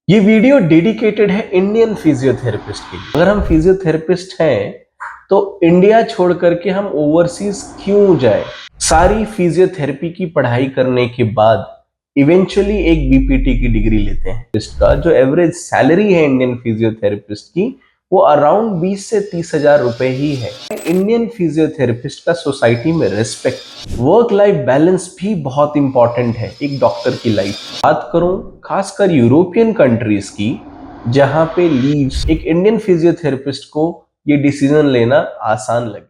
ये video dedicated है Indian physiotherapist के लिए। अगर हम फिजियोथेरेपिस्ट हैं तो इंडिया छोड़ करके हम ओवरसीज क्यों जाए? सारी फिजियोथेरेपी की पढ़ाई करने के बाद इवेंचुअली एक बीपीटी की डिग्री लेते हैं। इसका जो एवरेज सैलरी है इंडियन फिजियोथेरेपिस्ट की वो अराउंड 20 से 30 हजार रुपए ही है। इंडियन फिजियोथेरेपिस्ट का सोसाइटी में रिस्पेक्ट, वर्क लाइफ बैलेंस भी बहुत इंपॉर्टेंट है एक डॉक्टर की लाइफ। बात करूं खासकर यूरोपियन कंट्रीज की, जहां पे लीव्स एक इंडियन फिजियोथेरेपिस्ट को ये डिसीजन लेना आसान लगे।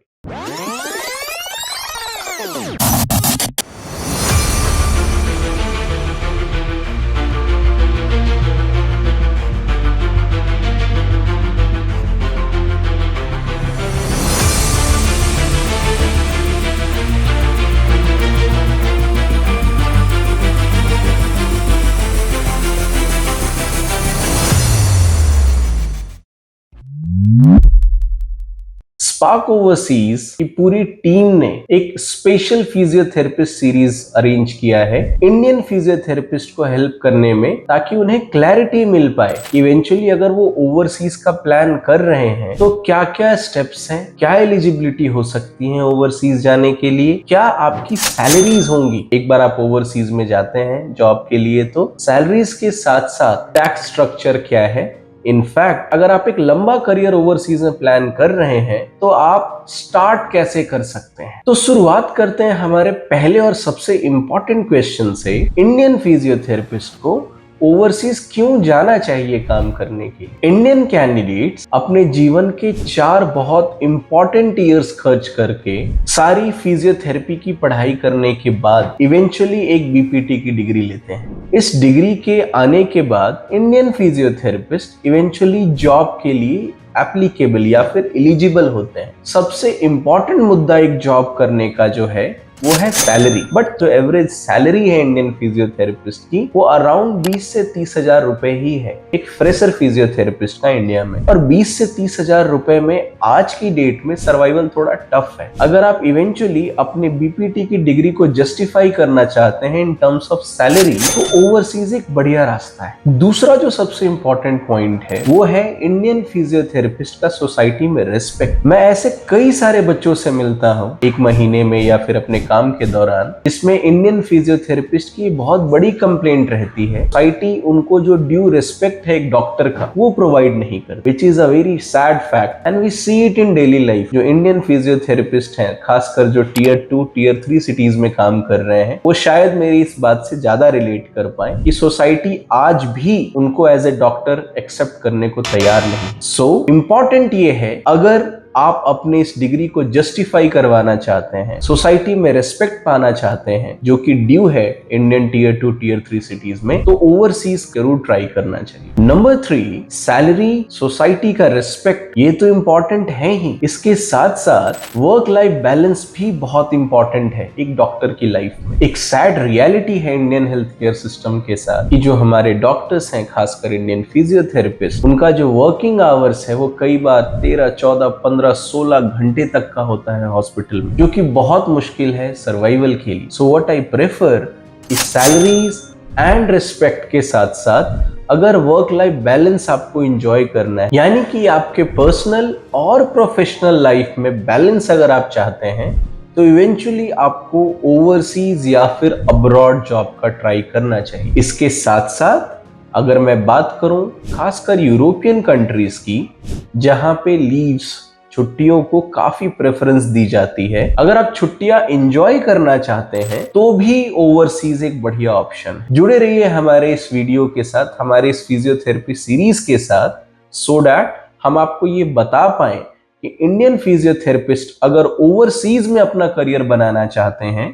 स्पार्क ओवरसीज की पूरी टीम ने एक स्पेशल फिजियोथेरेपिस्ट सीरीज अरेंज किया है इंडियन फिजियोथेरेपिस्ट को हेल्प करने में, ताकि उन्हें क्लैरिटी मिल पाए इवेंचुअली अगर वो ओवरसीज का प्लान कर रहे हैं तो क्या क्या स्टेप्स हैं, क्या एलिजिबिलिटी हो सकती है ओवरसीज जाने के लिए, क्या आपकी सैलरीज होंगी एक बार आप ओवरसीज में जाते हैं जॉब के लिए, तो सैलरीज के साथ साथ टैक्स स्ट्रक्चर क्या है। इनफैक्ट अगर आप एक लंबा करियर ओवरसीज में प्लान कर रहे हैं तो आप स्टार्ट कैसे कर सकते हैं। तो शुरुआत करते हैं हमारे पहले और सबसे इंपॉर्टेंट क्वेश्चन से। इंडियन फिजियोथेरेपिस्ट को ओवरसीज क्यों जाना चाहिए काम करने के लिए? इंडियन कैंडिडेट्स अपने जीवन के 4 बहुत इंपॉर्टेंट ईयर्स खर्च करके सारी फिजियोथेरेपी की पढ़ाई करने के बाद इवेंचुअली एक बीपीटी की डिग्री लेते हैं। इस डिग्री के आने के बाद इंडियन फिजियोथेरेपिस्ट इवेंचुअली जॉब के लिए एप्लीकेबल या फिर एलिजिबल होते हैं। सबसे इंपॉर्टेंट मुद्दा एक जॉब करने का जो है वो है सैलरी। बट जो एवरेज सैलरी है इंडियन फिजियोथेरेपिस्ट की वो अराउंड 20 से 30 हजार रुपए ही है एक फ्रेशर फिजियोथेरेपिस्ट का इंडिया में। और 20 से 30 हजार रुपए में आज की डेट में सर्वाइवल थोड़ा टफ है। अगर आप इवेंचुअली अपने बीपीटी की डिग्री को जस्टिफाई करना चाहते हैं इन टर्म्स ऑफ सैलरी, तो ओवरसीज एक बढ़िया रास्ता है। दूसरा जो सबसे इंपॉर्टेंट पॉइंट है वो है इंडियन फिजियोथेरेपिस्ट का सोसाइटी में रिस्पेक्ट। मैं ऐसे कई सारे बच्चों से मिलता हूँ एक महीने में या फिर अपने काम के दौरान, इसमें इंडियन फिजियोथेरेपिस्ट की बहुत बड़ी कंप्लेंट रहती है सोसाइटी उनको जो ड्यू रिस्पेक्ट है एक डॉक्टर का वो प्रोवाइड नहीं करती, which is a very sad fact and we see it in daily life. जो इंडियन फिजियोथेरेपिस्ट हैं खासकर जो टियर 2 टियर 3 सिटीज में काम कर रहे हैं वो शायद मेरी इस बात से ज्यादा रिलेट कर पाए कि सोसाइटी आज भी उनको एज ए डॉक्टर एक्सेप्ट करने को तैयार नहीं। सो इंपॉर्टेंट ये है, अगर आप अपने इस डिग्री को जस्टिफाई करवाना चाहते हैं, सोसाइटी में रिस्पेक्ट पाना चाहते हैं जो कि ड्यू है इंडियन टियर 2 टियर 3 सिटीज में, तो ओवरसीज जरूर ट्राई करना चाहिए। नंबर 3, सैलरी, सोसाइटी का रिस्पेक्ट ये तो इंपॉर्टेंट है ही, इसके साथ साथ वर्क लाइफ बैलेंस भी बहुत इंपॉर्टेंट है एक डॉक्टर की लाइफ में। एक सैड रियलिटी है इंडियन हेल्थ केयर सिस्टम के साथ कि जो हमारे डॉक्टर्स हैं खासकर इंडियन फिजियोथेरेपिस्ट, उनका जो वर्किंग आवर्स है वो कई बार 13, 14, 15, 16 घंटे तक का होता है हॉस्पिटल में, जो कि बहुत मुश्किल है सर्वाइवल के लिए। So what I prefer is salaries and respect के साथ साथ अगर वर्क लाइफ बैलेंस आपको एंजॉय करना है, यानी कि आपके पर्सनल और प्रोफेशनल लाइफ में बैलेंस अगर आप चाहते हैं, तो इवेंचुअली आपको ओवरसीज या फिर अब्रॉड जॉब का ट्राई करना चाहिए। इसके साथ साथ अगर मैं बात करूं खासकर यूरोपियन कंट्रीज की, जहां पे लीव्स छुट्टियों को काफी प्रेफरेंस दी जाती है, अगर आप छुट्टियां एंजॉय करना चाहते हैं तो भी ओवरसीज एक बढ़िया ऑप्शन है। जुड़े रहिए हमारे इस वीडियो के साथ, हमारे इस फिजियोथेरेपी सीरीज के साथ, सो दैट हम आपको ये बता पाए कि इंडियन फिजियोथेरेपिस्ट अगर ओवरसीज में अपना करियर बनाना चाहते हैं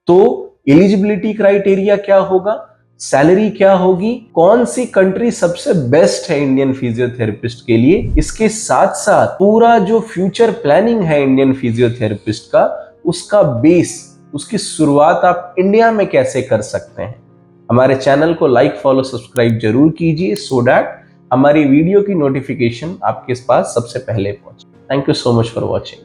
तो एलिजिबिलिटी क्राइटेरिया क्या होगा, सैलरी क्या होगी, कौन सी कंट्री सबसे बेस्ट है इंडियन फिजियोथेरेपिस्ट के लिए। इसके साथ साथ पूरा जो फ्यूचर प्लानिंग है इंडियन फिजियोथेरेपिस्ट का, उसका बेस, उसकी शुरुआत आप इंडिया में कैसे कर सकते हैं। हमारे चैनल को लाइक, फॉलो, सब्सक्राइब जरूर कीजिए सो दैट हमारी वीडियो की नोटिफिकेशन आपके पास सबसे पहले पहुंचे। Thank you so much for watching.